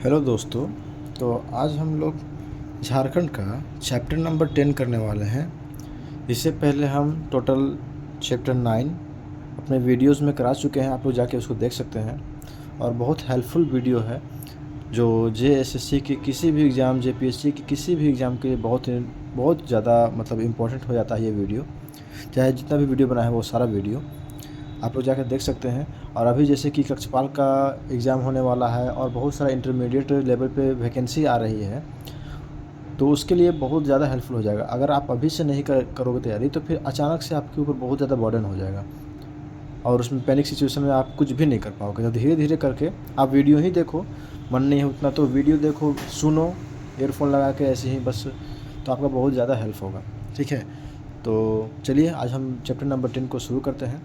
Hello दोस्तों। तो आज हम लोग झारखंड का चैप्टर नंबर 10 करने वाले हैं। इससे पहले हम टोटल चैप्टर 9 अपने वीडियोस में करा चुके हैं, आप लोग जाके उसको देख सकते हैं। और बहुत हेल्पफुल वीडियो है जो जेएसएससी की किसी भी एग्ज़ाम, जेपीएससी की किसी भी एग्ज़ाम के लिए बहुत ज़्यादा मतलब इम्पोर्टेंट हो जाता है ये वीडियो। चाहे जितना भी वीडियो बना है वो सारा वीडियो आप लोग जाकर देख सकते हैं। और अभी जैसे कि कक्षपाल का एग्ज़ाम होने वाला है और बहुत सारा इंटरमीडिएट लेवल पे वैकेंसी आ रही है, तो उसके लिए बहुत ज़्यादा हेल्पफुल हो जाएगा। अगर आप अभी से नहीं करोगे तैयारी तो फिर अचानक से आपके ऊपर बहुत ज़्यादा बर्डन हो जाएगा और उसमें पैनिक सिचुएशन में आप कुछ भी नहीं कर पाओगे। तो धीरे धीरे करके आप वीडियो ही देखो, मन नहीं है उतना तो वीडियो देखो, सुनो ईयरफोन लगा के ऐसे ही बस, तो आपका बहुत ज़्यादा हेल्प होगा। ठीक है, तो चलिए आज हम चैप्टर नंबर 10 को शुरू करते हैं।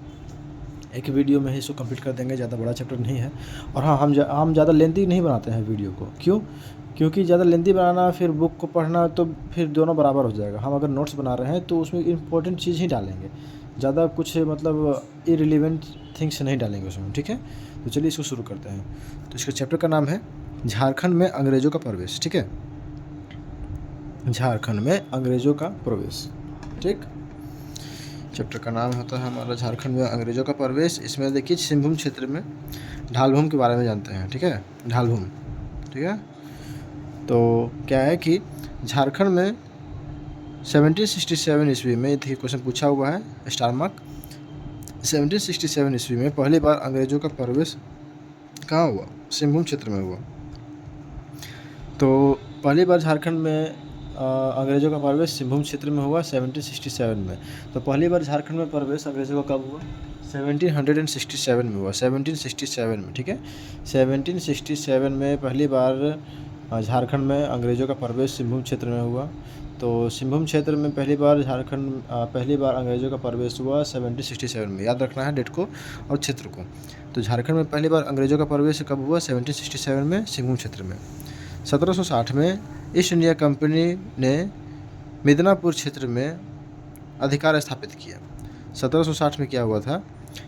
एक वीडियो में ही इसको कंप्लीट कर देंगे, ज़्यादा बड़ा चैप्टर नहीं है। और हाँ, हम ज़्यादा लेंथी नहीं बनाते हैं वीडियो को। क्यों? क्योंकि ज़्यादा लेंथी बनाना फिर बुक को पढ़ना तो फिर दोनों बराबर हो जाएगा। हम अगर नोट्स बना रहे हैं तो उसमें इम्पोर्टेंट चीज़ ही डालेंगे, ज़्यादा कुछ मतलब इररिलेवेंट थिंग्स नहीं डालेंगे उसमें। ठीक है, तो चलिए इसको शुरू करते हैं। तो इसके चैप्टर का नाम है झारखंड में अंग्रेज़ों का प्रवेश। ठीक है, झारखंड में अंग्रेज़ों का प्रवेश। ठीक, चैप्टर का नाम होता है हमारा झारखंड में अंग्रेज़ों का प्रवेश। इसमें देखिए सिंहभूम क्षेत्र में ढालभूम के बारे में जानते हैं। ठीक है, ढालभूम। ठीक है, तो क्या है कि झारखंड में 1767 ईस्वी में, देखिए क्वेश्चन पूछा हुआ है स्टार मार्क, 1767 ईस्वी में पहली बार अंग्रेज़ों का प्रवेश कहाँ हुआ? सिंहभूम क्षेत्र में हुआ। तो पहली बार झारखंड में अंग्रेज़ों का प्रवेश सिंहभूम क्षेत्र में हुआ 1767 में। तो पहली बार झारखंड में प्रवेश अंग्रेज़ों का कब हुआ? 1767 में हुआ, 1767 में। ठीक है, 1767 में पहली बार झारखंड में अंग्रेज़ों का प्रवेश सिंहभूम क्षेत्र में हुआ। तो सिंहभूम क्षेत्र में पहली बार अंग्रेज़ों का प्रवेश हुआ 1767 में। याद रखना है डेट को और क्षेत्र को। तो झारखंड में पहली बार अंग्रेज़ों का प्रवेश कब हुआ? 1767 में, सिंहभूम क्षेत्र में। 1760 में ईस्ट इंडिया कंपनी ने मिदनापुर क्षेत्र में अधिकार स्थापित किया। 1760 में क्या हुआ था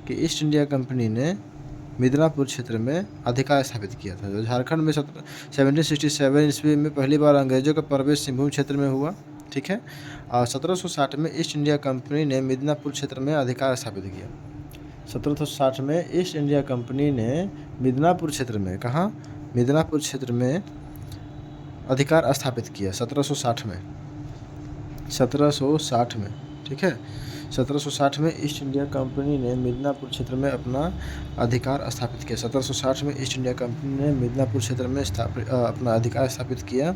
कि ईस्ट इंडिया कंपनी ने मिदनापुर क्षेत्र में अधिकार स्थापित किया था। तो झारखंड में 1767 ईस्वी में पहली बार अंग्रेज़ों का प्रवेश सिंहभूम क्षेत्र में हुआ। ठीक है, और 1760 में ईस्ट इंडिया कंपनी ने मिदनापुर क्षेत्र में अधिकार स्थापित किया। 1760 में ईस्ट इंडिया कंपनी ने मिदनापुर क्षेत्र में, कहाँ? मिदनापुर क्षेत्र में अधिकार स्थापित किया 1760 में। 1760 में, ठीक है, 1760 में ईस्ट इंडिया कंपनी ने मिदनापुर क्षेत्र में अपना अधिकार स्थापित किया। 1760 में ईस्ट इंडिया कंपनी ने मिदनापुर क्षेत्र में अपना अधिकार स्थापित किया।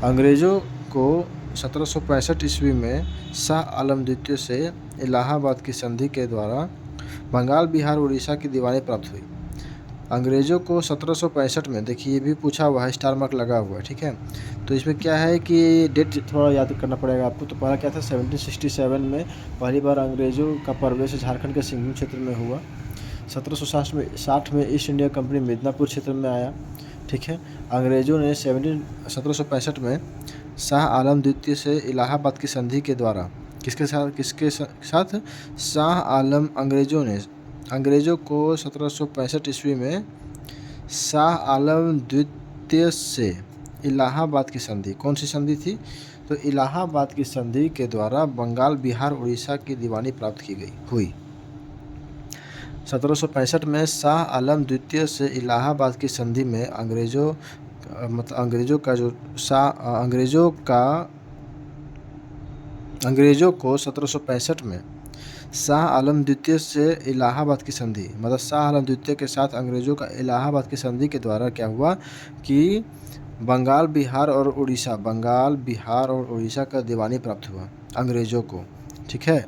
अंग्रेज़ों को 1765 ईस्वी में शाह आलम द्वितीय से इलाहाबाद की संधि के द्वारा बंगाल, बिहार, उड़ीसा की दीवानी प्राप्त हुई। अंग्रेज़ों को 1765 में, देखिए ये भी पूछा हुआ है, स्टार मार्क लगा हुआ है। ठीक है, तो इसमें क्या है कि डेट थोड़ा याद करना पड़ेगा आपको। तो पहला क्या था? 1767 में पहली बार अंग्रेज़ों का प्रवेश झारखंड के सिंहभूम क्षेत्र में हुआ। 1760 में ईस्ट इंडिया कंपनी मिदनापुर क्षेत्र में आया। ठीक है, अंग्रेज़ों ने 1765 में शाह आलम द्वितीय से इलाहाबाद की संधि के द्वारा किसके साथ? शाह आलम, अंग्रेज़ों को 1765 ईस्वी में शाह आलम द्वितीय से इलाहाबाद की संधि, कौन सी संधि थी? तो इलाहाबाद की संधि के द्वारा बंगाल, बिहार, उड़ीसा की दीवानी प्राप्त हुई। 1765 में शाह आलम द्वितीय से इलाहाबाद की संधि में अंग्रेज़ों को 1765 में शाह आलम द्वितीय से इलाहाबाद की संधि, मतलब शाह आलम द्वितीय के साथ अंग्रेज़ों का इलाहाबाद की संधि के द्वारा क्या हुआ कि बंगाल, बिहार और उड़ीसा का दीवानी प्राप्त हुआ अंग्रेज़ों को। ठीक है,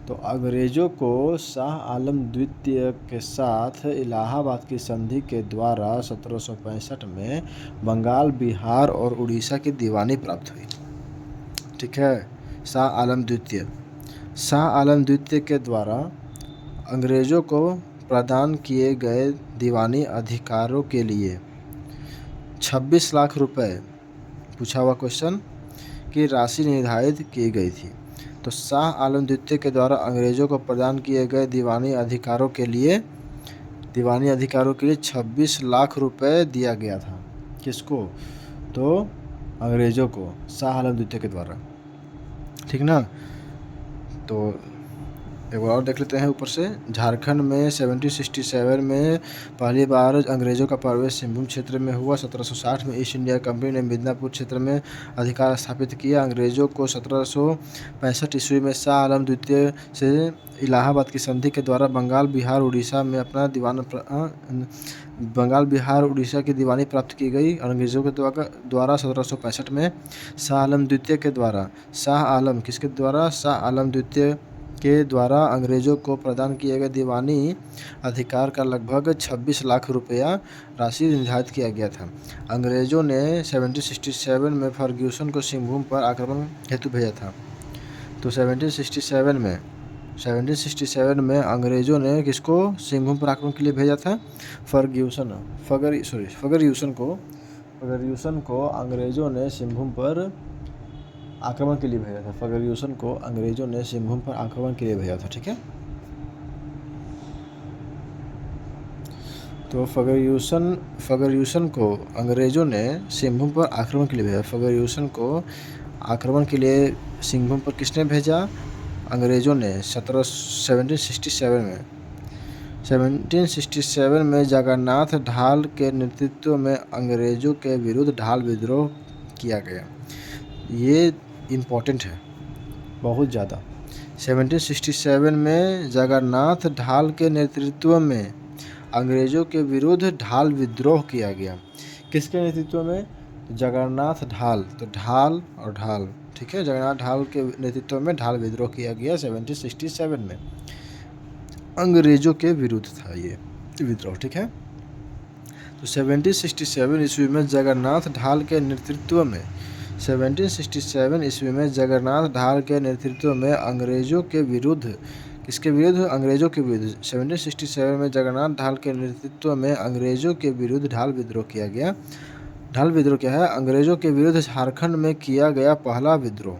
तो अंग्रेज़ों को शाह आलम द्वितीय के साथ इलाहाबाद की संधि के द्वारा 1765 में बंगाल, बिहार और उड़ीसा की दीवानी प्राप्त हुई। ठीक है, शाह आलम द्वितीय के द्वारा अंग्रेज़ों को प्रदान किए गए दीवानी अधिकारों के लिए 26 लाख रुपए, पूछा हुआ क्वेश्चन, की राशि निर्धारित की गई थी। तो शाह आलम द्वितीय के द्वारा अंग्रेज़ों को प्रदान किए गए दीवानी अधिकारों के लिए 26 लाख रुपए दिया गया था। किसको? तो अंग्रेज़ों को शाह आलम द्वितीय के द्वारा, ठीक ना। तो एक बार और देख लेते हैं ऊपर से। झारखंड में 1767 में पहली बार अंग्रेज़ों का प्रवेश सिंहभूम क्षेत्र में हुआ। 1760 में ईस्ट इंडिया कंपनी ने मिदनापुर क्षेत्र में अधिकार स्थापित किया। अंग्रेज़ों को 1765 ईस्वी में शाह आलम द्वितीय से इलाहाबाद की संधि के द्वारा बंगाल बिहार उड़ीसा में अपना बंगाल बिहार उड़ीसा की दीवानी प्राप्त की गई। अंग्रेज़ों के द्वारा 1765 में शाह आलम द्वितीय के द्वारा शाह आलम द्वितीय के द्वारा अंग्रेज़ों को प्रदान किए गए दीवानी अधिकार का लगभग 26 लाख रुपया राशि निर्धारित किया गया था। अंग्रेज़ों ने 1767 में फर्ग्यूसन को सिंहभूम पर आक्रमण हेतु भेजा था। तो 1767 में अंग्रेज़ों ने किसको सिंहभूम पर आक्रमण के लिए भेजा था? फर्ग्यूसन को अंग्रेज़ों ने सिंहभूम पर आक्रमण के लिए भेजा था। फर्ग्यूसन को अंग्रेज़ों ने सिंहभूम पर आक्रमण के लिए भेजा था, ठीक है। तो फर्ग्यूसन को अंग्रेज़ों ने सिंहभूम पर आक्रमण के लिए भेजा। फर्ग्यूसन को आक्रमण के लिए सिंहभूम पर किसने भेजा? अंग्रेज़ों ने 1767 में जगन्नाथ ढाल के नेतृत्व में अंग्रेज़ों के विरुद्ध ढाल विद्रोह किया गया। ये इम्पोर्टेंट है बहुत ज़्यादा। 1767 में जगन्नाथ ढाल के नेतृत्व में अंग्रेज़ों के विरुद्ध ढाल विद्रोह किया गया। किसके नेतृत्व में? जगन्नाथ ढाल। तो ढाल और ढाल, ठीक है। जगन्नाथ ढाल के नेतृत्व में ढाल विद्रोह किया गया 1767 में। अंग्रेज़ों के विरुद्ध था ये विद्रोह, ठीक है। तो 1767 ईस्वी में जगन्नाथ ढाल के नेतृत्व में 1767 ईस्वी में जगन्नाथ ढाल के नेतृत्व में अंग्रेज़ों के विरुद्ध, किसके विरुद्ध? अंग्रेज़ों के विरुद्ध। 1767 में जगन्नाथ ढाल के नेतृत्व में अंग्रेज़ों के विरुद्ध ढाल विद्रोह किया गया। ढाल विद्रोह क्या है? अंग्रेज़ों के विरुद्ध झारखंड में किया गया पहला विद्रोह,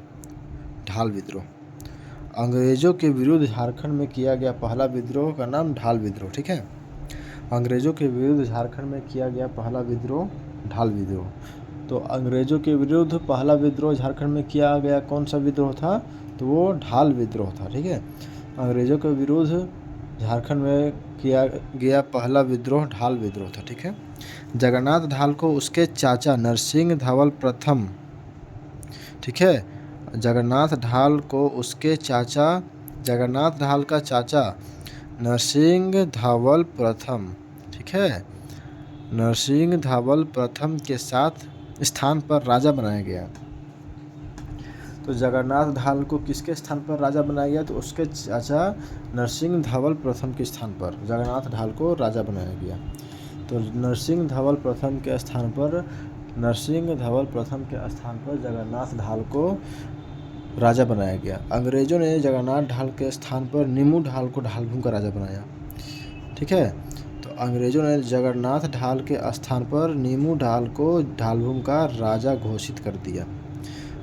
ढाल विद्रोह। अंग्रेज़ों के विरुद्ध झारखंड में किया गया पहला विद्रोह का नाम ढाल विद्रोह, ठीक है। अंग्रेज़ों के विरुद्ध झारखंड में किया गया पहला विद्रोह ढाल विद्रोह। तो अंग्रेज़ों के विरुद्ध पहला विद्रोह झारखंड में किया गया कौन सा विद्रोह था? तो वो ढाल विद्रोह था, ठीक है। अंग्रेज़ों के विरुद्ध झारखंड में किया गया पहला विद्रोह ढाल विद्रोह था, ठीक है। जगन्नाथ ढाल को उसके चाचा नरसिंह धवल प्रथम, ठीक है। जगन्नाथ ढाल का चाचा नरसिंह धवल प्रथम, ठीक है, नरसिंह धवल प्रथम के स्थान पर राजा बनाया गया। तो जगन्नाथ ढाल को किसके स्थान पर राजा बनाया गया? तो उसके चाचा नरसिंह धवल प्रथम के स्थान पर जगन्नाथ ढाल को राजा बनाया गया। तो नरसिंह धवल प्रथम के स्थान पर जगन्नाथ ढाल को राजा बनाया गया। अंग्रेज़ों ने जगन्नाथ ढाल के स्थान पर नीमू ढाल को ढालभूम का राजा बनाया, ठीक है। तो अंग्रेज़ों ने जगन्नाथ ढाल के स्थान पर नीमू ढाल को ढालभूम का राजा घोषित कर दिया।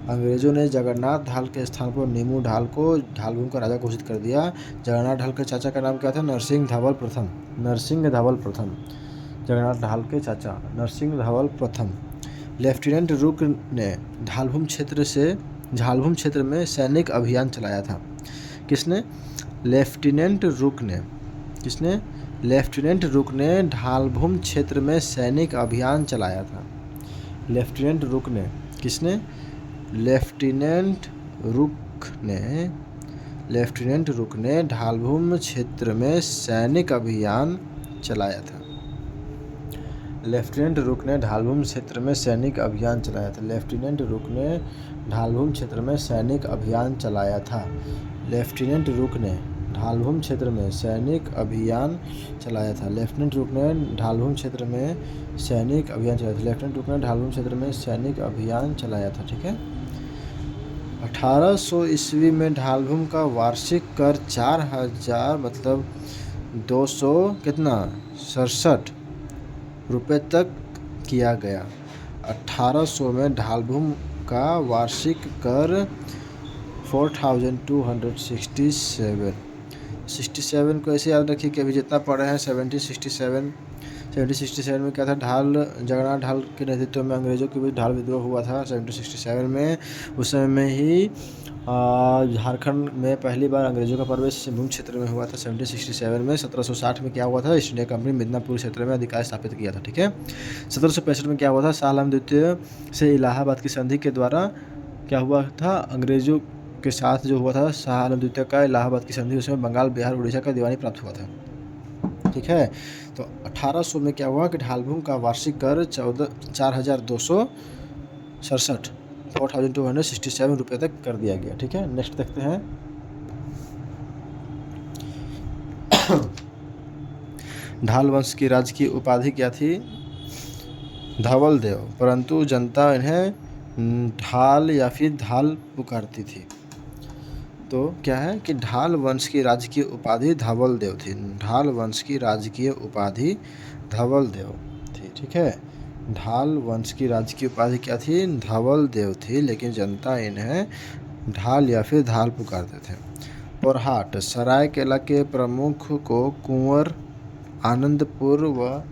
अंग्रेज़ों ने जगन्नाथ ढाल के स्थान पर नीमू ढाल को ढालभूम का राजा घोषित कर दिया। जगन्नाथ ढाल के चाचा का नाम क्या था? नरसिंह धवल प्रथम। जगन्नाथ ढाल के चाचा नरसिंह धवल प्रथम। लेफ्टिनेंट रुक ने ढालभूम क्षेत्र में सैनिक अभियान चलाया था। किसने? लेफ्टिनेंट रुक ने ढालभूम क्षेत्र में सैनिक अभियान चलाया था। लेफ्टिनेंट रुक ने ढालभूम क्षेत्र में सैनिक अभियान चलाया था। लेफ्टिनेंट रुक ने ढालभूम क्षेत्र में सैनिक अभियान चलाया था। लेफ्टिनेंट रुक ने ढालभूम क्षेत्र में सैनिक अभियान चलाया था। लेफ्टिनेंट रुक ने ढालभूम क्षेत्र में सैनिक अभियान चलाया था। लेफ्टिनेंट रुक ने ढालभूम क्षेत्र में सैनिक अभियान चलाया था। लेफ्टिनेंट रुक ने ढालभूम क्षेत्र में सैनिक अभियान चलाया था, ठीक है। 1800 ईस्वी में ढालभूम का वार्षिक कर 4000 मतलब 200 कितना 67 रुपये तक किया गया। 1800 में ढालभूम का वार्षिक कर 4267 को ऐसे याद रखिए कि अभी जितना पढ़े हैं 1767 1767 में क्या था, जगन्नाथ ढाल के नेतृत्व में अंग्रेज़ों के बीच ढाल विद्रोह हुआ था 1767 में। उस समय में ही झारखंड में पहली बार अंग्रेज़ों का प्रवेश सिंहभूम क्षेत्र में हुआ था 1767 में। 1760 में क्या हुआ था, ईस्ट इंडिया कंपनी मिदनापुर क्षेत्र में अधिकार स्थापित किया था। ठीक है। 1765 में क्या हुआ था, शाह आलम द्वितीय से इलाहाबाद की संधि के द्वारा क्या हुआ था, अंग्रेज़ों के साथ जो हुआ था शाह आलम द्वितीय का इलाहाबाद की संधि, उसमें बंगाल, बिहार, उड़ीसा का दीवानी प्राप्त हुआ था। ठीक है। तो 1800 में क्या हुआ कि ढालभूम का वार्षिक कर 4,267 रुपये तक कर दिया गया। ठीक है। नेक्स्ट देखते हैं। ढाल वंश की राजकीय उपाधि क्या थी, धवल देव, परंतु जनता इन्हें ढाल या फिर धाल पुकारती थी। तो क्या है कि ढाल वंश की राजकीय उपाधि धवल देव थी। ढाल वंश की राजकीय उपाधि धवल देव थी। ठीक है। ढाल वंश की राजकीय उपाधि क्या थी, धवल देव थी, लेकिन जनता इन्हें ढाल या फिर धाल पुकारते थे। पोरहाट, सरायकेला के प्रमुख को कुंवर, आनंदपुर व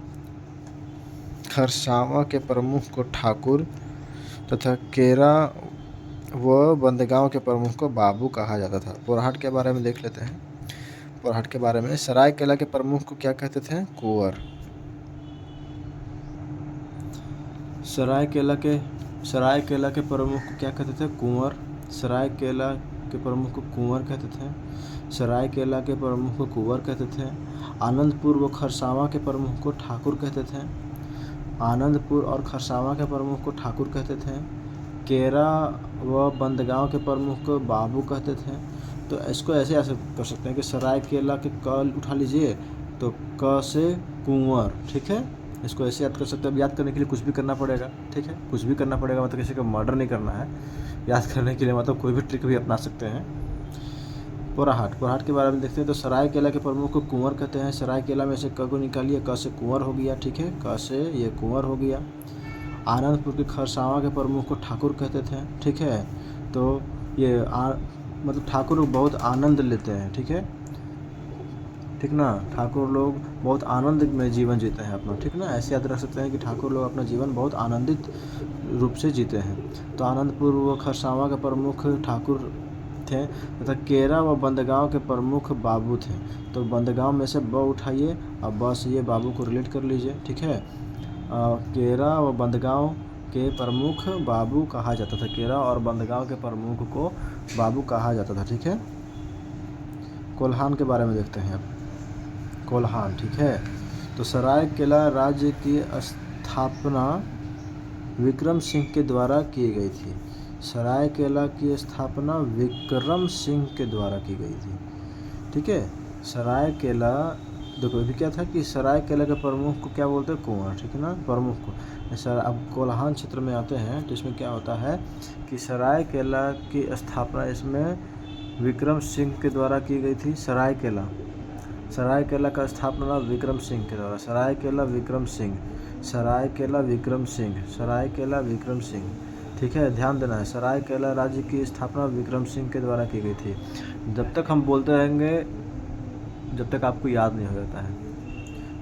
खरसावां के प्रमुख को ठाकुर तथा केरा व बंदगांव के प्रमुख को बाबू कहा जाता था। पोरहाट के बारे में देख लेते हैं। पोरहाट के बारे में सरायकेला के प्रमुख को क्या कहते थे, कुंवर। सरायकेला के प्रमुख को क्या कहते थे, कुंवर। सरायकेला के प्रमुख को कुंवर कहते थे। सरायकेला के प्रमुख को कुंवर कहते थे। आनंदपुर व खरसावां के प्रमुख को ठाकुर कहते थे। आनंदपुर और खरसावां के प्रमुख को ठाकुर कहते थे। केरा व बंदगांव के प्रमुख को बाबू कहते थे। तो इसको ऐसे कर सकते हैं कि सरायकेला के क उठा लीजिए तो क से कुंवर। ठीक है। इसको ऐसे याद कर सकते हैं। अब याद करने के लिए कुछ भी करना पड़ेगा। ठीक है। कुछ भी करना पड़ेगा मतलब किसी का मर्डर नहीं करना है। याद करने के लिए मतलब कोई भी ट्रिक भी अपना सकते हैं। पोरहाट के बारे में देखते हैं। तो सरायकेला के प्रमुख को कुंवर कहते हैं। सरायकेला में से क को निकालिए, क से कुंवर हो गया। ठीक है। क से ये कुंवर हो गया। आनंदपुर के खरसावां के प्रमुख को ठाकुर कहते थे। ठीक है। तो ये मतलब ठाकुर बहुत आनंद लेते हैं। ठीक है। ठीक ना, ठाकुर लोग बहुत आनंद में जीवन जीते हैं अपना। ठीक ना, ऐसे याद रख सकते हैं कि ठाकुर लोग अपना जीवन बहुत आनंदित रूप से जीते हैं। तो आनंदपुर व खरसावां के प्रमुख ठाकुर थे तथा केरा व बंदगांव के प्रमुख बाबू थे। तो बंदगांव में से ब उठाइए और ब से ये बाबू को रिलेट कर लीजिए। ठीक है। केरा व बंदगांव के प्रमुख बाबू कहा जाता था। केरा और बंदगांव के प्रमुख को बाबू कहा जाता था। ठीक है। कोल्हान के बारे में देखते हैं अब। कोल्हान। ठीक है। तो सरायकेला राज्य की स्थापना विक्रम सिंह के द्वारा की गई थी। सरायकेला की स्थापना विक्रम सिंह के द्वारा की गई थी। ठीक है। सरायकेला देखो अभी क्या था कि सरायकेला के प्रमुख को क्या बोलते हैं, कुंवर। ठीक है ना, प्रमुख को। सर अब कोल्हान क्षेत्र में आते हैं तो इसमें क्या होता है कि सरायकेला की स्थापना इसमें विक्रम सिंह के द्वारा की गई थी। सरायकेला का स्थापना विक्रम सिंह के द्वारा। सरायकेला विक्रम सिंह। ठीक है। ध्यान देना है, सरायकेला राज्य की स्थापना विक्रम सिंह के द्वारा की गई थी। जब तक हम बोलते रहेंगे जब तक आपको याद नहीं हो जाता है।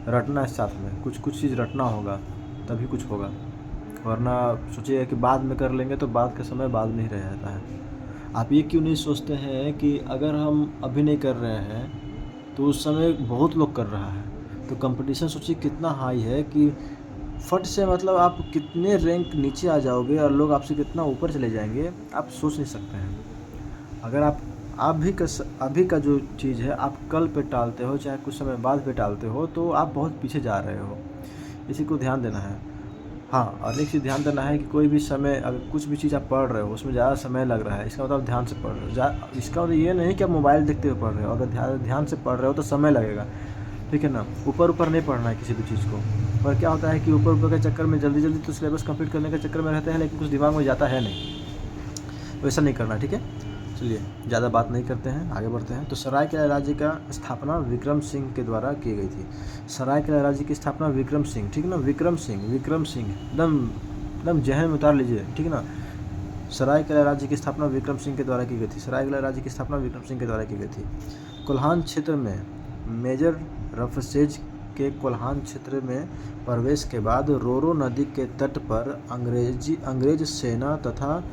रटना है साथ में, कुछ चीज़ रटना होगा तभी कुछ होगा, वरना सोचिए कि बाद में कर लेंगे तो बाद का समय बाद में ही रह जाता है। आप ये क्यों नहीं सोचते हैं कि अगर हम अभी नहीं कर रहे हैं तो उस समय बहुत लोग कर रहा है, तो कंपटीशन सोचिए कितना हाई है कि फट से मतलब आप कितने रैंक नीचे आ जाओगे और लोग आपसे कितना ऊपर चले जाएंगे, आप सोच नहीं सकते हैं। अगर आप अभी का जो चीज़ है आप कल पे टालते हो, चाहे कुछ समय बाद पे टालते हो, तो आप बहुत पीछे जा रहे हो। इसी को ध्यान देना है। हाँ, और एक चीज़ ध्यान देना है कि कोई भी समय अगर कुछ भी चीज़ आप पढ़ रहे हो उसमें ज़्यादा समय लग रहा है, इसका मतलब ध्यान से पढ़ रहे हो। इसका मतलब ये नहीं कि आप मोबाइल देखते हुए पढ़ रहे हो। अगर ध्यान से पढ़ रहे हो तो समय लगेगा। ठीक है ना, ऊपर नहीं पढ़ना है किसी भी चीज़ को। पर क्या होता है कि ऊपर के चक्कर में जल्दी तो सिलेबस कंप्लीट करने के चक्कर में रहते हैं, लेकिन कुछ दिमाग में जाता है नहीं। वैसा नहीं करना। ठीक है। चलिए ज़्यादा बात नहीं करते हैं, आगे बढ़ते हैं। तो सरायकेला राज्य का स्थापना विक्रम सिंह के द्वारा की गई थी। सरायकेला राज्य की स्थापना विक्रम सिंह। ठीक है ना, विक्रम सिंह एकदम जहन में उतार लीजिए। ठीक है ना, सरायकेला राज्य की स्थापना विक्रम सिंह के द्वारा की गई थी। सरायकेला राज्य की स्थापना विक्रम सिंह के द्वारा की गई थी। कोल्हान क्षेत्र में मेजर रफसेज के कोल्हान क्षेत्र में प्रवेश के बाद रोरो नदी के तट पर अंग्रेज सेना तथा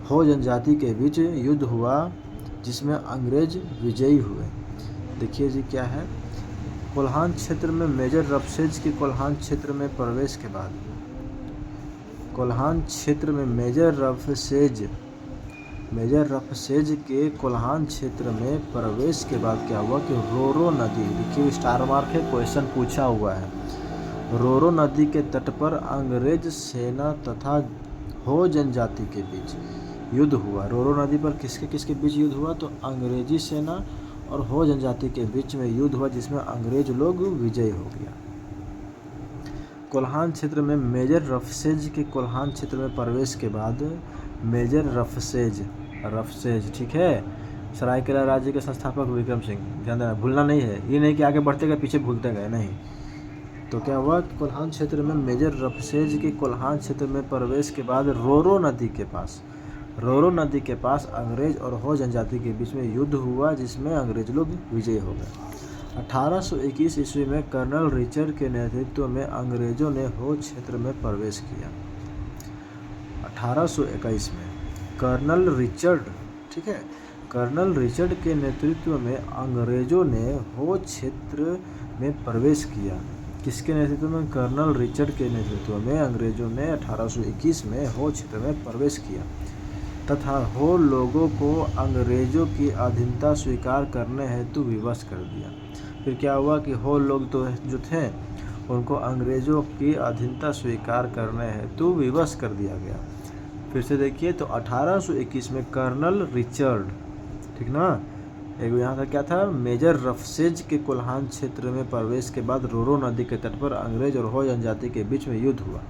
हो जनजाति के बीच युद्ध हुआ, जिसमें अंग्रेज विजयी हुए। देखिए जी क्या है, कोल्हान क्षेत्र में मेजर रफसेज के कोल्हान क्षेत्र में प्रवेश के बाद, कोल्हान क्षेत्र में मेजर रफसेज के कोल्हान क्षेत्र में प्रवेश के बाद क्या हुआ कि रोरो नदी, देखिए स्टार मार्क है, क्वेश्चन पूछा हुआ है, रोरो नदी के तट पर अंग्रेज सेना तथा हो जनजाति के बीच युद्ध हुआ। रोरो नदी पर किसके किसके बीच युद्ध हुआ? तो अंग्रेजी सेना और हो जनजाति के बीच में युद्ध हुआ, जिसमें अंग्रेज लोग विजयी हो गया। कोल्हान क्षेत्र में मेजर रफसेज के कोल्हान क्षेत्र में प्रवेश के बाद मेजर रफसेज, ठीक है, सरायकेला राज्य के संस्थापक विक्रम सिंह, ध्यान देना, भूलना नहीं है, ये नहीं कि आगे बढ़ते गए पीछे भूलते गए, नहीं। तो क्या हुआ, कोल्हान क्षेत्र में मेजर रफसेज के कोल्हान क्षेत्र में प्रवेश के बाद रोरो नदी के पास अंग्रेज और हो जनजाति के बीच में युद्ध हुआ, जिसमें अंग्रेज लोग विजयी हो गए। 1821 ईस्वी में कर्नल रिचर्ड के नेतृत्व में अंग्रेजों ने हो क्षेत्र में प्रवेश किया। 1821 में कर्नल रिचर्ड, ठीक है, कर्नल रिचर्ड के नेतृत्व में अंग्रेजों ने हो क्षेत्र में प्रवेश किया। किसके नेतृत्व में? कर्नल रिचर्ड के नेतृत्व में अंग्रेजों ने 1821 में हो क्षेत्र में प्रवेश किया तथा हो लोगों को अंग्रेजों की अधीनता स्वीकार करने हेतु विवश कर दिया। फिर क्या हुआ कि हो लोग तो जो थे उनको अंग्रेजों की अधीनता स्वीकार करने हेतु विवश कर दिया गया। फिर से देखिए, तो 1821 में कर्नल रिचर्ड, ठीक ना, एक यहाँ था क्या था, मेजर रफसेज के कोल्हान क्षेत्र में प्रवेश के बाद रोरो नदी के तट पर अंग्रेज और हो जनजाति के बीच में युद्ध हुआ।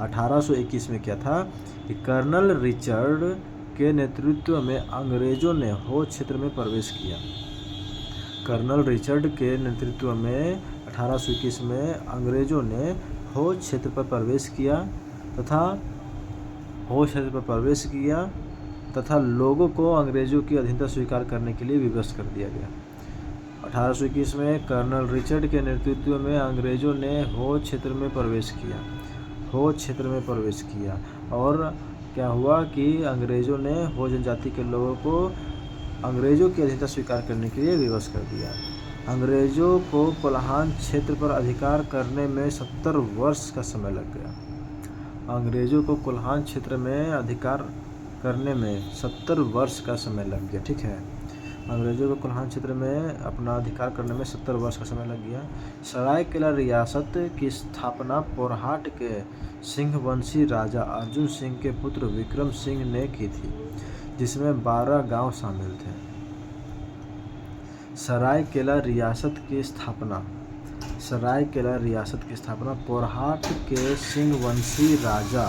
1821 में क्या था कि कर्नल रिचर्ड के नेतृत्व में अंग्रेजों ने हो क्षेत्र में प्रवेश किया। कर्नल रिचर्ड के नेतृत्व में 1821 में अंग्रेजों ने हो क्षेत्र पर प्रवेश किया तथा लोगों को अंग्रेजों की अधीनता स्वीकार करने के लिए विवश कर दिया गया। 1821 में कर्नल रिचर्ड के नेतृत्व में अंग्रेजों ने हो क्षेत्र में प्रवेश किया और क्या हुआ कि अंग्रेजों ने हो जनजाति के लोगों को अंग्रेजों की अधीनता स्वीकार करने के लिए विवश कर दिया। अंग्रेजों को कोल्हान क्षेत्र पर अधिकार करने में 70 वर्ष का समय लग गया। अंग्रेजों को कोल्हान क्षेत्र में अधिकार करने में 70 वर्ष का समय लग गया, ठीक है। अंग्रेजों को कोल्हान क्षेत्र में अपना अधिकार करने में 70 वर्ष का समय लग गया। सरायकेला रियासत की स्थापना पोरहाट के सिंहवंशी राजा अर्जुन सिंह के पुत्र विक्रम सिंह ने की थी, जिसमें 12 गांव शामिल थे। सरायकेला रियासत की स्थापना पोरहाट के सिंहवंशी राजा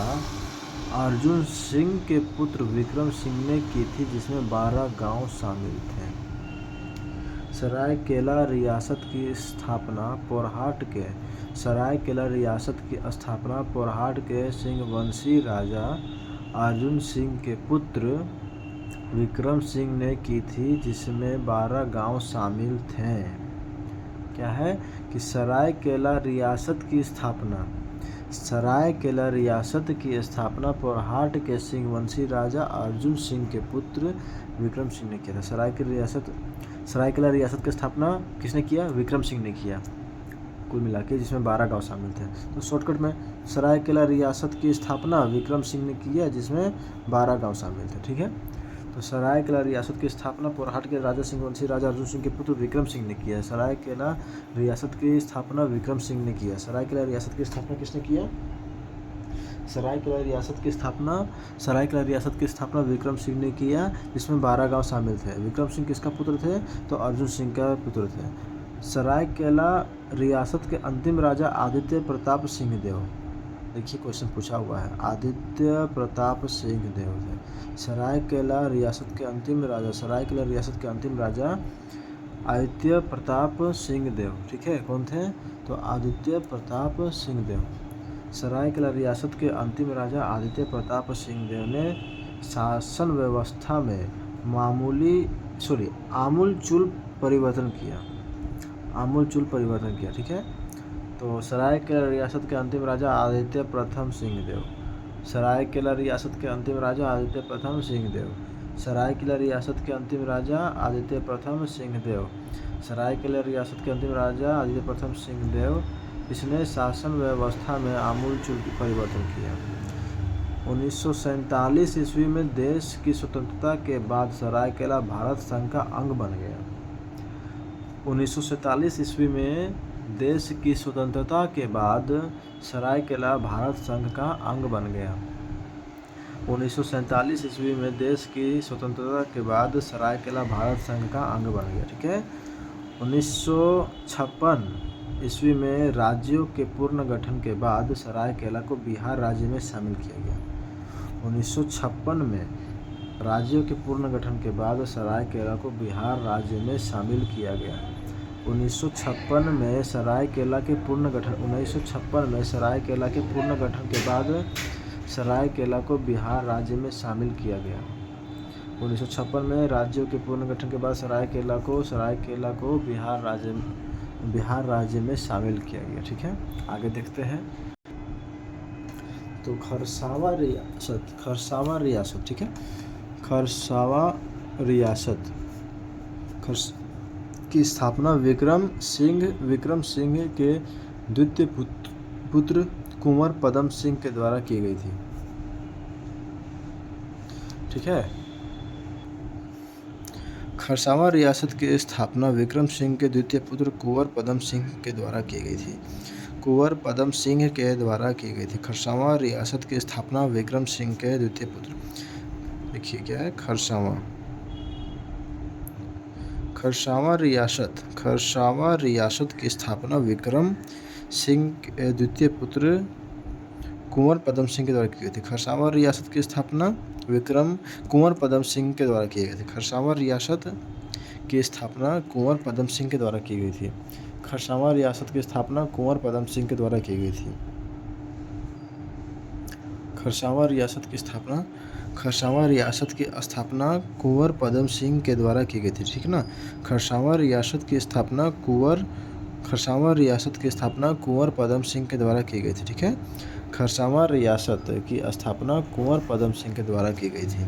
अर्जुन सिंह के पुत्र विक्रम सिंह ने की थी, जिसमें 12 गांव शामिल थे। सरायकेला रियासत की स्थापना पोरहाट के सिंहवंशी राजा अर्जुन सिंह के पुत्र विक्रम सिंह ने की थी, जिसमें 12 गांव शामिल थे। क्या है कि सरायकेला रियासत की स्थापना पोरहाट के सिंहवंशी राजा अर्जुन सिंह के पुत्र विक्रम सिंह ने किया था। सरायकेला रियासत की स्थापना किसने किया? विक्रम सिंह ने किया, कुल मिला के, जिसमें 12 गांव शामिल थे। तो शॉर्टकट में सरायकेला रियासत की स्थापना विक्रम सिंह ने किया, जिसमें 12 गांव शामिल थे, ठीक है। तो सरायकेला रियासत की स्थापना पोरहाट के राजा सिंहवंशी राजा अर्जुन सिंह के पुत्र विक्रम सिंह ने किया। सरायकेला रियासत की स्थापना विक्रम सिंह ने किया। सरायकेला रियासत की स्थापना किसने किया? सरायकेला रियासत की स्थापना विक्रम सिंह ने किया, जिसमें 12 गांव शामिल थे। विक्रम सिंह किसका पुत्र थे? तो अर्जुन सिंह का पुत्र थे। सरायकेला रियासत के अंतिम राजा आदित्य प्रताप सिंहदेव, देखिए क्वेश्चन पूछा हुआ है, आदित्य प्रताप सिंहदेव थे। सरायकेला रियासत के अंतिम राजा आदित्य प्रताप सिंहदेव, ठीक है। कौन थे? तो आदित्य प्रताप सिंहदेव। सरायकेला रियासत के अंतिम राजा आदित्य प्रताप सिंहदेव ने शासन व्यवस्था में आमूलचूल परिवर्तन किया, ठीक है। तो सरायकेला रियासत के अंतिम राजा आदित्य प्रथम सिंहदेव। सरायकेला रियासत के अंतिम राजा आदित्य प्रथम सिंहदेव। सरायकेला रियासत के अंतिम राजा आदित्य प्रथम सिंहदेव। सरायकेला रियासत के अंतिम राजा आदित्य प्रथम सिंहदेव। इसने शासन व्यवस्था में आमूलचूल परिवर्तन किया। 1947 ईस्वी में देश की स्वतंत्रता के बाद सरायकेला भारत संघ का अंग बन गया। 1947 ईस्वी में देश की स्वतंत्रता के बाद सरायकेला भारत संघ का अंग बन गया। 1947 ईस्वी में देश की स्वतंत्रता के बाद सरायकेला भारत संघ का अंग बन गया। ठीक है। 1956 ईस्वी में राज्यों के पुनर्गठन के बाद सरायकेला को बिहार राज्य में शामिल किया गया। 1956 में राज्यों के पुनर्गठन के बाद सरायकेला को बिहार राज्य में शामिल किया गया। 1956 में सरायकेला के पुनर्गठन 1956 में सरायकेला के पुनर्गठन के बाद सरायकेला को बिहार राज्य में शामिल किया गया। 1956 में राज्यों के पुनर्गठन के बाद सरायकेला को बिहार राज्य में शामिल किया गया। ठीक है, आगे देखते हैं। तो खरसावा रियासत ठीक है, खरसावा रियासत की स्थापना विक्रम सिंह के द्वितीय पुत्र कुंवर पदम सिंह के द्वारा की गई थी। ठीक है। खरसावा रियासत की स्थापना विक्रम सिंह के द्वितीय पुत्र कुंवर पदम सिंह के द्वारा की गई थी। कुंवर पदम सिंह के द्वारा की गई थी। खरसावा रियासत की स्थापना विक्रम सिंह के द्वितीय पुत्र, देखिए क्या है, खरसावा रियासत की स्थापना विक्रम सिंह के द्वितीय पुत्र कुंवर पदम सिंह के द्वारा की गई थी। खरसावा रियासत की स्थापना विक्रम कुंवर पदम सिंह के द्वारा की गई थी। खरसावा रियासत की स्थापना कुंवर पदम सिंह के द्वारा की गई थी। खरसावा रियासत की स्थापना कुंवर पदम सिंह के द्वारा की गई थी। खरसावा रियासत की स्थापना कुंवर पदम सिंह के द्वारा की गई थी। ठीक ना। खरसावा रियासत की स्थापना कुंवर पदम सिंह के द्वारा की गई थी। ठीक है। खरसावा रियासत की स्थापना कुंवर पदम सिंह के द्वारा की गई थी।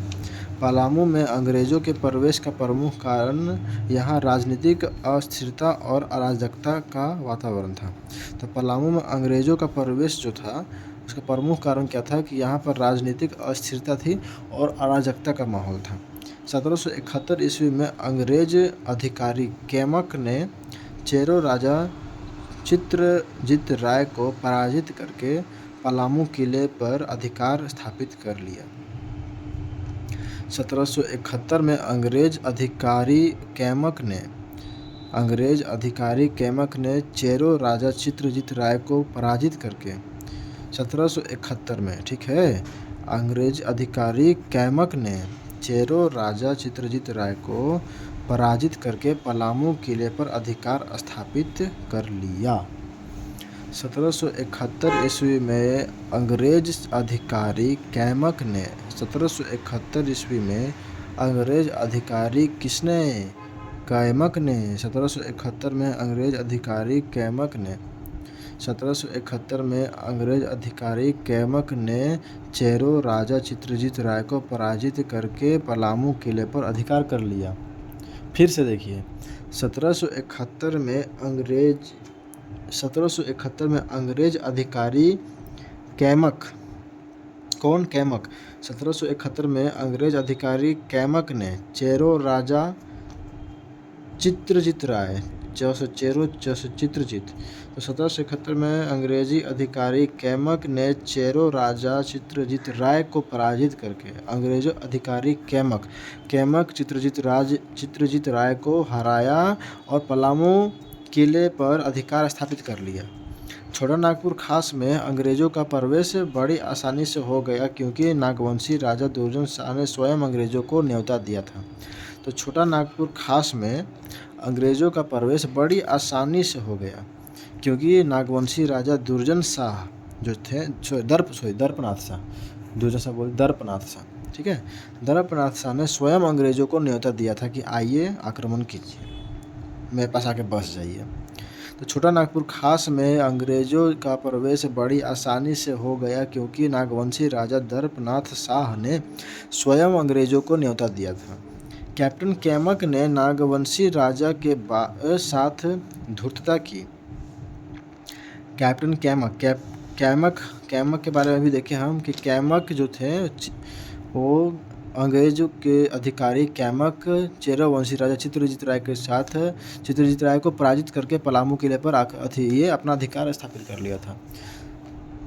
पलामू में अंग्रेजों के प्रवेश का प्रमुख कारण यहाँ राजनीतिक अस्थिरता और अराजकता का वातावरण था। तो पलामू में अंग्रेजों का प्रवेश जो था उसका प्रमुख कारण क्या था कि यहाँ पर राजनीतिक अस्थिरता थी और अराजकता का माहौल था। 1771 ईस्वी में अंग्रेज अधिकारी कैमक ने चेरो राजा चित्रजीत राय को पराजित करके पलामू किले पर अधिकार स्थापित कर लिया। 1771 में अंग्रेज अधिकारी कैमक ने चेरो राजा चित्रजीत राय को पराजित करके 1771 में, ठीक है, अंग्रेज अधिकारी कैमक ने चेरो राजा चित्रजीत राय को पराजित करके पलामू किले पर अधिकार स्थापित कर लिया। 1771 ईस्वी में अंग्रेज अधिकारी कैमक ने 1771 ईस्वी में अंग्रेज अधिकारी कैमक ने 1771 में अंग्रेज अधिकारी कैमक ने 1771 में अंग्रेज अधिकारी कैमक ने चेरो राजा चित्रजीत राय को पराजित करके पलामू किले पर अधिकार कर लिया। फिर से देखिए, 1771 में अंग्रेज अधिकारी कैमक, कौन कैमक, 1771 में अंग्रेज अधिकारी कैमक ने चेरो राजा चित्रजीत राय, चित्रजीत, तो 1771 में अंग्रेजी अधिकारी कैमक ने चेरो राजा चित्रजीत राय को पराजित करके अंग्रेजों अधिकारी कैमक चित्रजीत राय को हराया और पलामू किले पर अधिकार स्थापित कर लिया। छोटा नागपुर खास में अंग्रेजों का प्रवेश बड़ी आसानी से हो गया क्योंकि नागवंशी राजा दुर्जन शाह ने स्वयं अंग्रेजों को न्योता दिया था। तो छोटा नागपुर खास में अंग्रेजों का प्रवेश बड़ी आसानी से हो गया क्योंकि नागवंशी राजा दुर्जन शाह जो थे, दर्पनाथ शाह, ठीक है, दर्पनाथ शाह ने स्वयं अंग्रेजों को न्योता दिया था कि आइए आक्रमण कीजिए, मेरे पास आके बस जाइए। तो छोटा नागपुर खास में अंग्रेज़ों का प्रवेश बड़ी आसानी से हो गया क्योंकि नागवंशी राजा दर्पनाथ शाह ने स्वयं अंग्रेज़ों को न्योता दिया था। कैप्टन कैमक ने नागवंशी राजा के साथ धूर्तता की। कैप्टन कैमक के बारे में भी देखें हम कि कैमक जो थे वो अंग्रेज़ों के अधिकारी कैमक चेरा वंशी राजा चित्रजीत राय को पराजित करके पलामू किले पर ये अपना अधिकार स्थापित कर लिया था।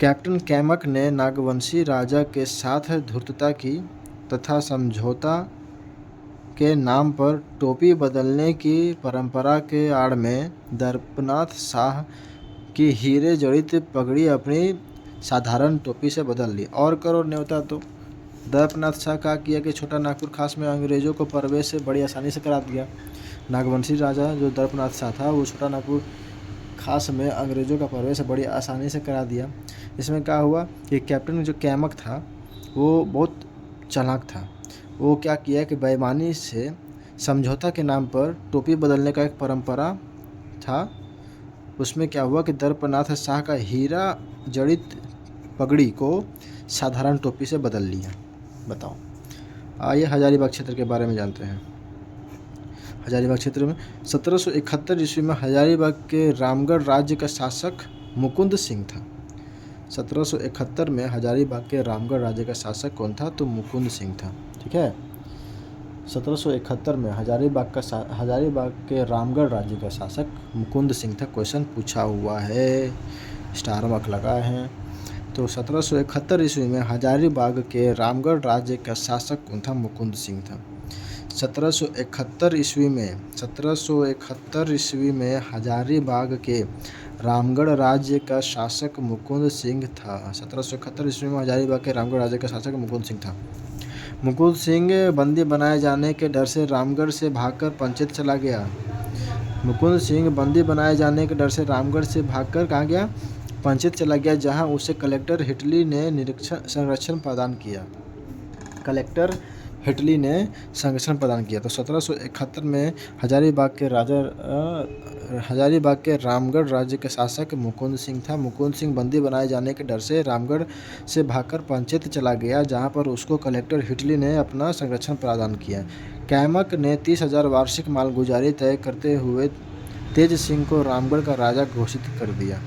कैप्टन कैमक ने नागवंशी राजा के साथ धूर्तता की तथा समझौता के नाम पर टोपी बदलने की परंपरा के आड़ में दर्पनाथ शाह की हीरे जड़ित पगड़ी अपनी साधारण टोपी से बदल ली। और करो न्योता तो दर्पनाथ शाह का किया कि छोटा नागपुर खास में अंग्रेज़ों को प्रवेश से बड़ी आसानी से करा दिया। नागवंशी राजा जो दर्पनाथ शाह था वो छोटा नागपुर खास में अंग्रेज़ों का प्रवेश बड़ी आसानी से करा दिया। इसमें क्या हुआ कि कैप्टन जो कैमक था वो बहुत चालाक था। वो क्या किया कि बेईमानी से समझौता के नाम पर टोपी बदलने का एक परंपरा था। उसमें क्या हुआ कि दर्पनाथ शाह का हीरा जड़ित पगड़ी को साधारण टोपी से बदल लिया। बताओ। आइए हजारीबाग क्षेत्र के बारे में जानते हैं। हजारीबाग क्षेत्र में 1771 ईस्वी में हजारीबाग के रामगढ़ राज्य का शासक मुकुंद सिंह था। 1771 में हजारीबाग के रामगढ़ राज्य का शासक कौन था? तो मुकुंद सिंह था। ठीक है, 1771 में हजारीबाग के रामगढ़ राज्य का शासक मुकुंद सिंह था। क्वेश्चन पूछा हुआ है, स्टार मार्क लगाए हैं। तो 1771 ईस्वी में हजारीबाग के रामगढ़ राज्य का शासक कौन था? मुकुंद सिंह था। 1771 ईस्वी में हजारीबाग के रामगढ़ राज्य का शासक मुकुंद सिंह था। 1771 ईस्वी में हजारीबाग के रामगढ़ राज्य का शासक मुकुंद सिंह था। मुकुंद सिंह बंदी बनाए जाने के डर से रामगढ़ से भागकर पंचेत चला गया। मुकुंद सिंह बंदी बनाए जाने के डर से रामगढ़ से भागकर कहाँ गया? पंचेत चला गया, जहां उसे कलेक्टर हिटली ने संरक्षण प्रदान किया। तो 1771 में हजारीबाग के रामगढ़ राज्य के शासक मुकुंद सिंह था। मुकुंद सिंह बंदी बनाए जाने के डर से रामगढ़ से भागकर पंचेत चला गया, जहां पर उसको कलेक्टर हिटली ने अपना संरक्षण प्रदान किया। कैमक ने 30,000 वार्षिक मालगुजारी तय करते हुए तेज सिंह को रामगढ़ का राजा घोषित कर दिया।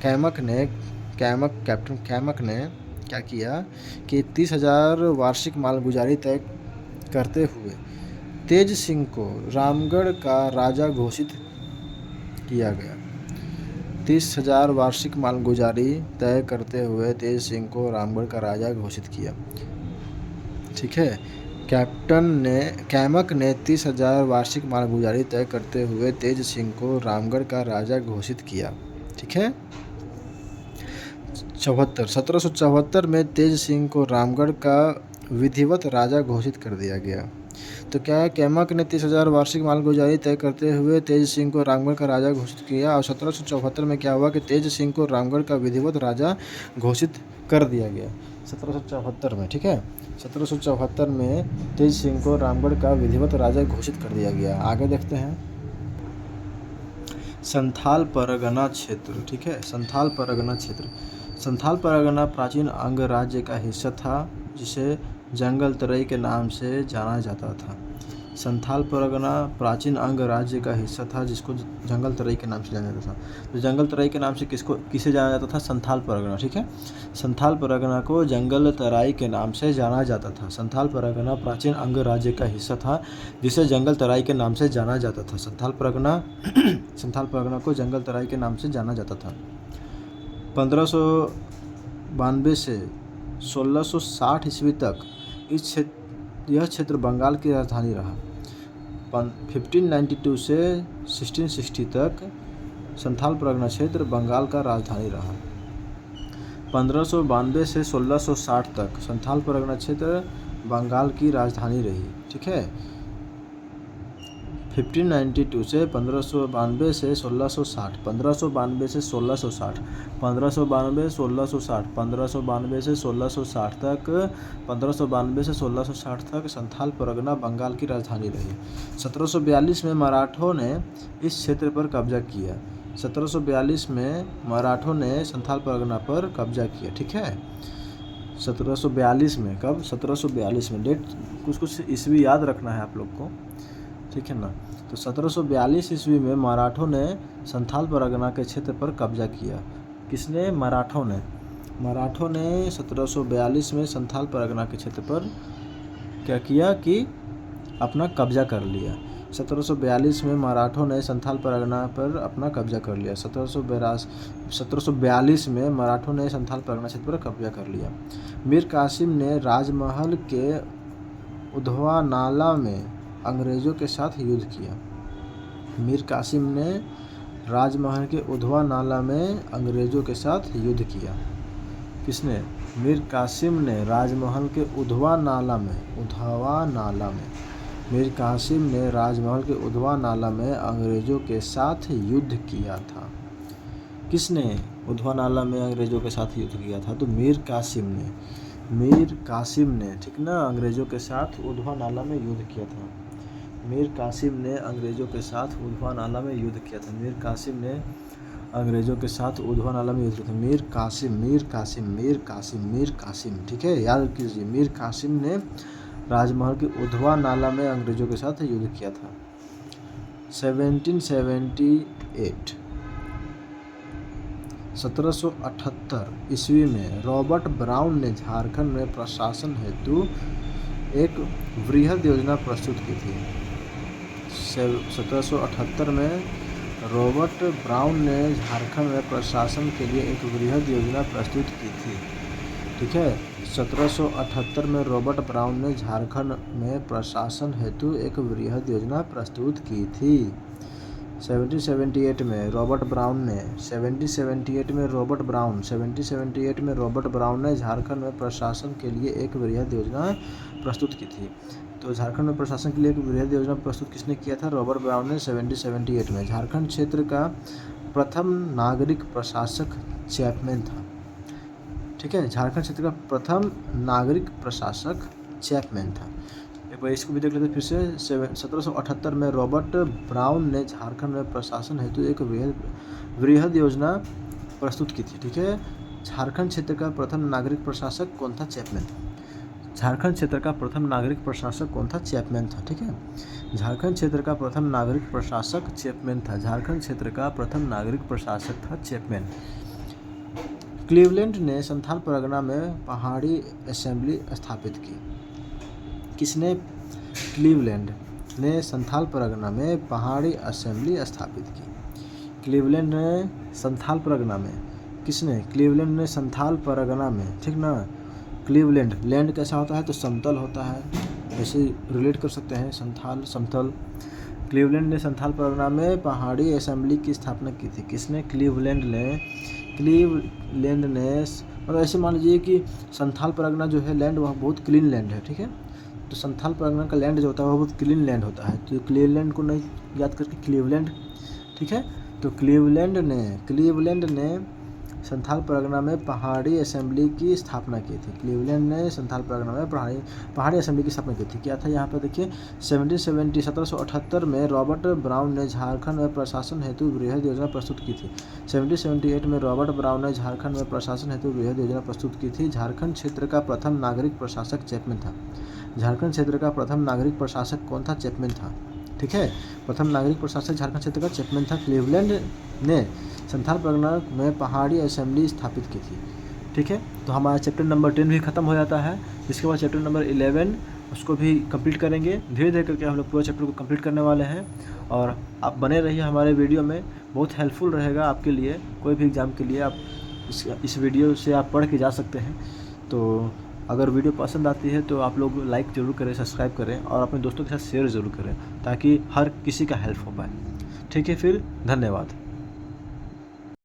कैप्टन कैमक ने क्या किया कि 30,000 वार्षिक मालगुजारी तय करते हुए तेज सिंह को रामगढ़ का राजा घोषित किया गया। 30,000 वार्षिक मालगुजारी तय करते हुए तेज सिंह को रामगढ़ का राजा घोषित किया। ठीक है, कैमक ने 30,000 वार्षिक मालगुजारी तय करते हुए तेज सिंह को रामगढ़ का राजा घोषित किया। ठीक है। 1774 में तेज सिंह को रामगढ़ का विधिवत राजा घोषित कर दिया गया। तो क्या है, कैमक ने 30,000 वार्षिक मालगुजारी तय करते हुए तेज सिंह को रामगढ़ का राजा घोषित किया। और 1774 में क्या हुआ कि तेज सिंह को रामगढ़ का विधिवत राजा घोषित कर दिया गया। 1774 में, ठीक है, 1774 में तेज सिंह को रामगढ़ का विधिवत राजा घोषित कर दिया गया। आगे देखते हैं संथाल परगना क्षेत्र। ठीक है, संथाल परगना प्राचीन अंग राज्य का हिस्सा था, जिसे जंगल तराई के नाम से जाना जाता था। संथाल परगना प्राचीन अंग राज्य का हिस्सा था, जिसको जंगल तराई के नाम से जाना जाता था। तो जंगल तराई के नाम से किसे जाना जाता था? संथाल परगना। ठीक है, संथाल परगना को जंगल तराई के नाम से जाना जाता था। संथाल परगना प्राचीन अंग राज्य का हिस्सा था, जिसे जंगल तराई के नाम से जाना जाता था। संथाल परगना को जंगल तराई के नाम से जाना जाता था। 1592 से 1660 ईस्वी तक यह क्षेत्र बंगाल की राजधानी रहा। 1592 से 1660 तक संथाल परगना क्षेत्र बंगाल का राजधानी रहा। 1592 से 1660 तक संथाल परगना क्षेत्र बंगाल की राजधानी रही। ठीक है, 1592 से 1592 से 1660, 1592 से 1660, 1592 1660, 1592 से 1660 तक, 1592 से 1660 तक संथाल परगना बंगाल की राजधानी रही। 1742 में मराठों ने इस क्षेत्र पर कब्जा किया। 1742 में मराठों ने संथाल परगना पर कब्जा किया। ठीक है, 1742 में, कब? 1742 में। डेट कुछ ईस्वी याद रखना है आप लोग को, ठीक है ना। तो 1742 ईस्वी में मराठों ने संथाल परगना के क्षेत्र पर कब्जा किया। किसने? मराठों ने। मराठों ने 1742 में संथाल परगना के क्षेत्र पर क्या किया कि अपना कब्जा कर लिया। 1742 में मराठों ने संथाल परगना पर अपना कब्जा कर लिया। 1742 में मराठों ने संथाल परगना क्षेत्र पर कब्जा कर लिया। मीर कासिम ने राजमहल के उधवा नाला में अंग्रेज़ों के साथ युद्ध किया। मीर कासिम ने राजमहल के उधवा नाला में अंग्रेज़ों के साथ युद्ध किया। किसने? मीर कासिम ने राजमहल के उधवा नाला में मीर कासिम ने राजमहल के उधवा नाला में अंग्रेज़ों के साथ युद्ध किया था। किसने उधवा नाला में अंग्रेज़ों के साथ युद्ध किया था? तो मीर कासिम ने, ठीक ना, अंग्रेज़ों के साथ उधवा नाला में युद्ध किया था। मीर कासिम ने अंग्रेज़ों के साथ उधवा नाला में युद्ध किया था। मीर कासिम ने अंग्रेज़ों के साथ उधवा नाला में युद्ध किया था। मीर कासिम, ठीक है, याद कीजिए। मीर कासिम ने राजमहल के उधवा नाला में अंग्रेज़ों के साथ युद्ध किया था। 1778 ईस्वी में रॉबर्ट ब्राउन ने झारखंड में प्रशासन हेतु एक वृहद योजना प्रस्तुत की थी। 1778 में रॉबर्ट ब्राउन ने झारखंड में प्रशासन के लिए एक वृहद योजना प्रस्तुत की थी। ठीक है, 1778 में रॉबर्ट ब्राउन ने झारखंड में प्रशासन हेतु एक वृहद योजना प्रस्तुत की थी। 1778 में रॉबर्ट ब्राउन ने झारखंड में प्रशासन के लिए एक वृहद योजना प्रस्तुत की थी। तो झारखंड में प्रशासन के लिए एक वृहद योजना प्रस्तुत किसने किया था? रॉबर्ट ब्राउन ने 1778 में। झारखंड क्षेत्र का प्रथम नागरिक प्रशासक चैपमैन था। ठीक है, झारखंड क्षेत्र का प्रथम नागरिक प्रशासक चैपमैन था। एक बार इसको भी देख लेते फिर से। 1778 में रॉबर्ट ब्राउन ने झारखंड में प्रशासन हेतु एक वृहद योजना प्रस्तुत की थी। ठीक है, झारखंड क्षेत्र का प्रथम नागरिक प्रशासक कौन था? चैपमैन। झारखंड क्षेत्र का प्रथम नागरिक प्रशासक कौन था? चैपमैन था। ठीक है, झारखंड क्षेत्र का प्रथम नागरिक प्रशासक चैपमैन था। झारखंड क्षेत्र का प्रथम नागरिक प्रशासक था चैपमैन। क्लीवलैंड ने संथाल परगना में पहाड़ी असेंबली स्थापित की। किसने? क्लीवलैंड ने संथाल परगना में पहाड़ी असेंबली स्थापित की। क्लीवलैंड ने संथाल परगना में, किसने? क्लीवलैंड ने संथाल परगना में, ठीक ना। क्लीवलैंड, लैंड कैसा होता है? तो समतल होता है, ऐसे रिलेट कर सकते हैं, संथाल समतल। क्लीवलैंड ने संथाल परगना में पहाड़ी असेंबली की स्थापना की थी। किसने? क्लीवलैंड ने मतलब ऐसे मान लीजिए कि संथाल परगना जो है लैंड, वह बहुत क्लीन लैंड है। ठीक है, तो संथाल परगना का लैंड जो होता है वह बहुत क्लीन लैंड होता है। तो क्लीवलैंड को नहीं याद करके क्लीवलैंड, ठीक है। तो क्लीवलैंड ने संथाल परगना में पहाड़ी असेंबली की स्थापना की थी। क्लीवलैंड ने संथाल परगना में पहाड़ी असेंबली की स्थापना की थी। क्या था यहाँ पर देखिए, 1778 में रॉबर्ट ब्राउन ने झारखंड में प्रशासन हेतु वृहद योजना प्रस्तुत की थी। 1778 में रॉबर्ट ब्राउन ने झारखंड में प्रशासन हेतु वृहद योजना प्रस्तुत की थी। झारखंड क्षेत्र का प्रथम नागरिक प्रशासक चैपमैन था। झारखंड क्षेत्र का प्रथम नागरिक प्रशासक कौन था? चैपमैन था। ठीक है, प्रथम नागरिक प्रशासक झारखंड क्षेत्र का चैपमैन था। क्लीवलैंड ने संथाल परगना में पहाड़ी असेंबली स्थापित की थी। ठीक है, तो हमारा चैप्टर नंबर 10 भी खत्म हो जाता है। इसके बाद चैप्टर नंबर 11 उसको भी कंप्लीट करेंगे। धीरे धीरे करके हम लोग पूरा चैप्टर को कंप्लीट करने वाले हैं और आप बने रहिए हमारे वीडियो में, बहुत हेल्पफुल रहेगा आपके लिए। कोई भी एग्ज़ाम के लिए आप इस वीडियो से आप पढ़ के जा सकते हैं। तो अगर वीडियो पसंद आती है तो आप लोग लाइक ज़रूर करें, सब्सक्राइब करें और अपने दोस्तों के साथ शेयर ज़रूर करें ताकि हर किसी का हेल्प हो पाए। ठीक है, फिर धन्यवाद।